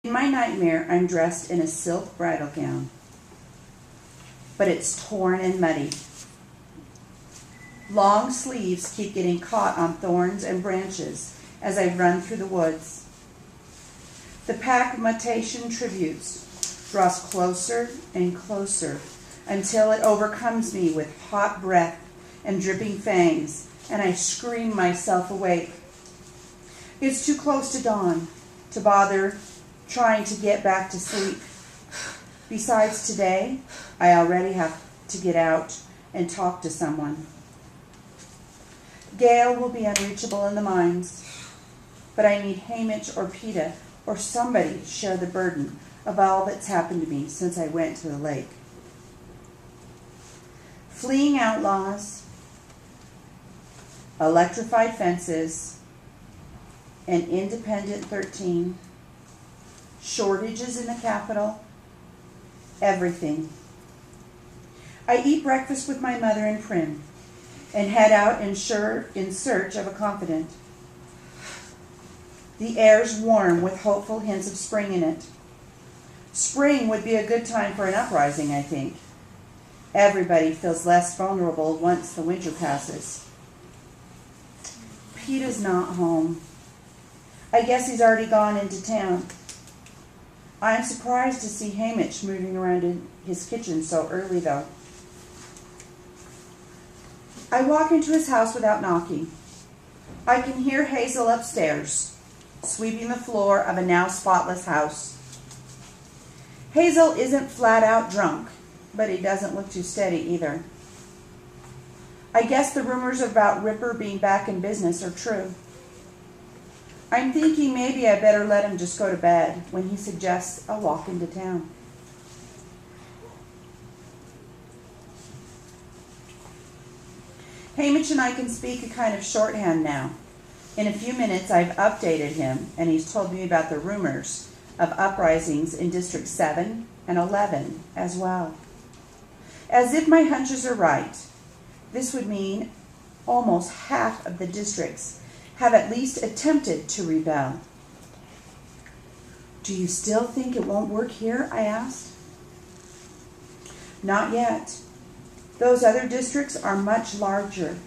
In my nightmare, I'm dressed in a silk bridal gown, but it's torn and muddy. Long sleeves keep getting caught on thorns and branches as I run through the woods. The pack of mutation tributes draws closer and closer until it overcomes me with hot breath and dripping fangs, and I scream myself awake. It's too close to dawn to bother trying to get back to sleep. Besides, today, I already have to get out and talk to someone. Gail will be unreachable in the mines, but I need Hamish or Peta or somebody to share the burden of all that's happened to me since I went to the lake. Fleeing outlaws, electrified fences, an independent 13, shortages in the capital, everything. I eat breakfast with my mother and Prim and head out in search of a confidant. The air's warm with hopeful hints of spring in it. Spring would be a good time for an uprising, I think. Everybody feels less vulnerable once the winter passes. Peta's not home. I guess he's already gone into town. I'm surprised to see Hamish moving around in his kitchen so early, though. I walk into his house without knocking. I can hear Hazel upstairs, sweeping the floor of a now spotless house. Hazel isn't flat out drunk, but he doesn't look too steady either. I guess the rumors about Ripper being back in business are true. I'm thinking maybe I better let him just go to bed when he suggests a walk into town. Hamish and I can speak a kind of shorthand now. In a few minutes, I've updated him, and he's told me about the rumors of uprisings in District 7 and 11 as well. As if my hunches are right, this would mean almost half of the districts have at least attempted to rebel. Do you still think it won't work here? I asked. Not yet. Those other districts are much larger.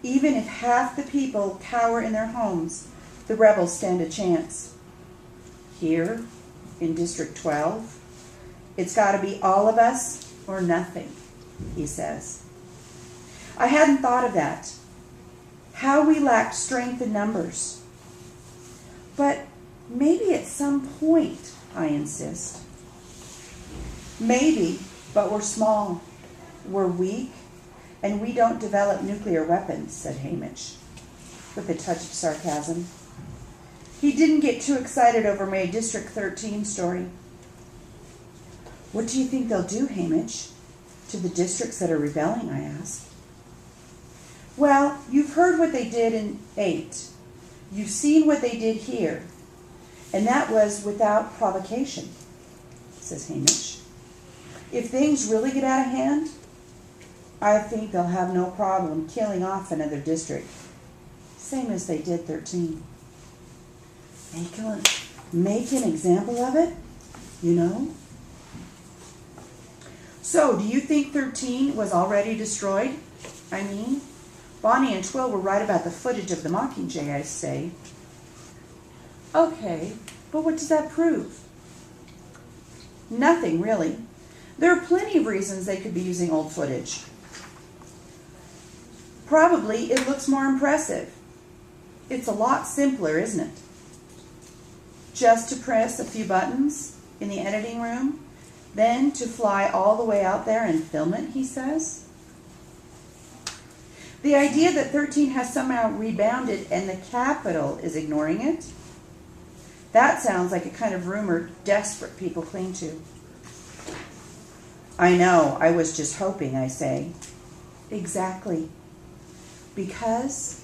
Even if half the people cower in their homes, the rebels stand a chance. Here, in District 12, it's got to be all of us or nothing, he says. I hadn't thought of that. How we lacked strength in numbers. But maybe at some point, I insist. Maybe, but we're small. We're weak, and we don't develop nuclear weapons, said Hamish, with a touch of sarcasm. He didn't get too excited over my District 13 story. What do you think they'll do, Hamish, to the districts that are rebelling? I asked. Well, you've heard what they did in 8. You've seen what they did here. And that was without provocation, says Hamish. If things really get out of hand, I think they'll have no problem killing off another district. Same as they did 13. Make an example of it, you know? So, do you think 13 was already destroyed? I mean, Bonnie and Twill were right about the footage of the Mockingjay, I say. Okay, but what does that prove? Nothing, really. There are plenty of reasons they could be using old footage. Probably it looks more impressive. It's a lot simpler, isn't it? Just to press a few buttons in the editing room, then to fly all the way out there and film it, he says. The idea that 13 has somehow rebounded and the Capitol is ignoring it, that sounds like a kind of rumor desperate people cling to. I know, I was just hoping, I say. Exactly. Because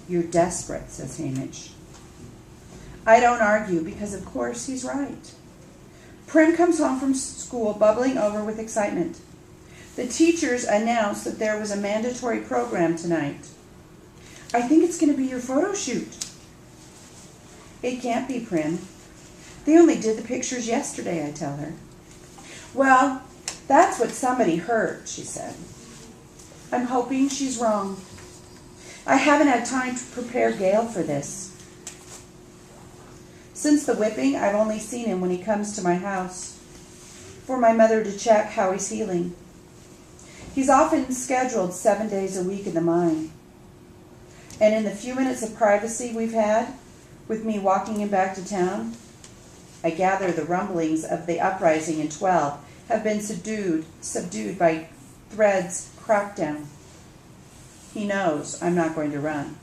you're desperate, says Hamish. I don't argue because, of course, he's right. Prim comes home from school bubbling over with excitement. The teachers announced that there was a mandatory program tonight. I think it's going to be your photo shoot. It can't be, Prim. They only did the pictures yesterday, I tell her. Well, that's what somebody heard, she said. I'm hoping she's wrong. I haven't had time to prepare Gail for this. Since the whipping, I've only seen him when he comes to my house for my mother to check how he's healing. He's often scheduled 7 days a week in the mine. And in the few minutes of privacy we've had, with me walking him back to town, I gather the rumblings of the uprising in 12 have been subdued by Thread's crackdown. He knows I'm not going to run.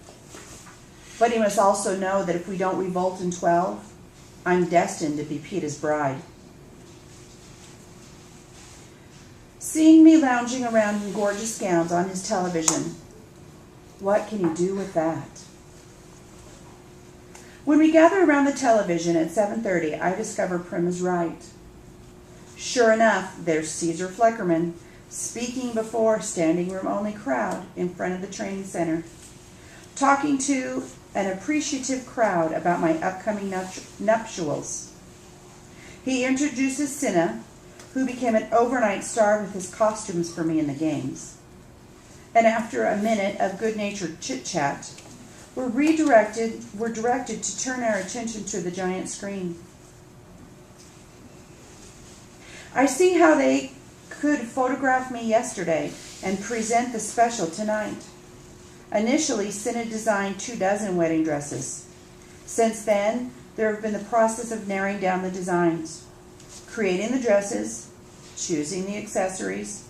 But he must also know that if we don't revolt in 12, I'm destined to be Peeta's bride. Seeing me lounging around in gorgeous gowns on his television, what can he do with that? When we gather around the television at 7:30, I discover Prim is right. Sure enough, there's Caesar Fleckerman speaking before a standing room only crowd in front of the training center, talking to an appreciative crowd about my upcoming nuptials. He introduces Cinna, who became an overnight star with his costumes for me in the games. And after a minute of good-natured chit-chat, we're directed to turn our attention to the giant screen. I see how they could photograph me yesterday and present the special tonight. Initially, Cinna designed 24 wedding dresses. Since then, there have been the process of narrowing down the designs, creating the dresses, choosing the accessories.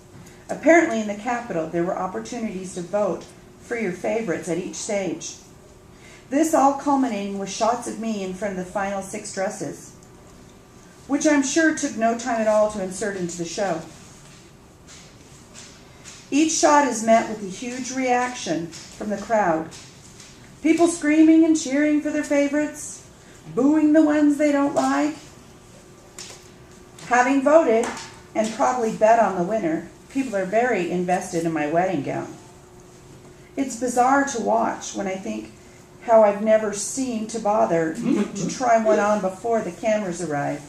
Apparently in the Capitol, there were opportunities to vote for your favorites at each stage. This all culminating with shots of me in front of the final 6 dresses, which I'm sure took no time at all to insert into the show. Each shot is met with a huge reaction from the crowd. People screaming and cheering for their favorites, booing the ones they don't like. Having voted, and probably bet on the winner, people are very invested in my wedding gown. It's bizarre to watch when I think how I've never seemed to bother to try one on before the cameras arrive.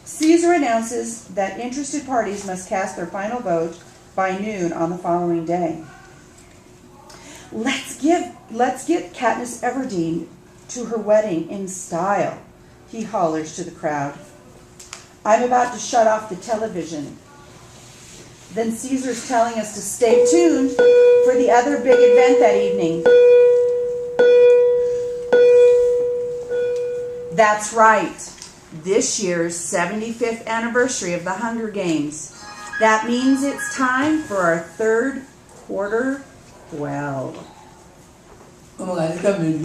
Caesar announces that interested parties must cast their final vote by noon on the following day. Let's get Katniss Everdeen to her wedding in style, he hollers to the crowd. I'm about to shut off the television. Then Caesar's telling us to stay tuned for the other big event that evening. That's right. This year's 75th anniversary of the Hunger Games. That means it's time for our third quarter 12. Oh, that's coming.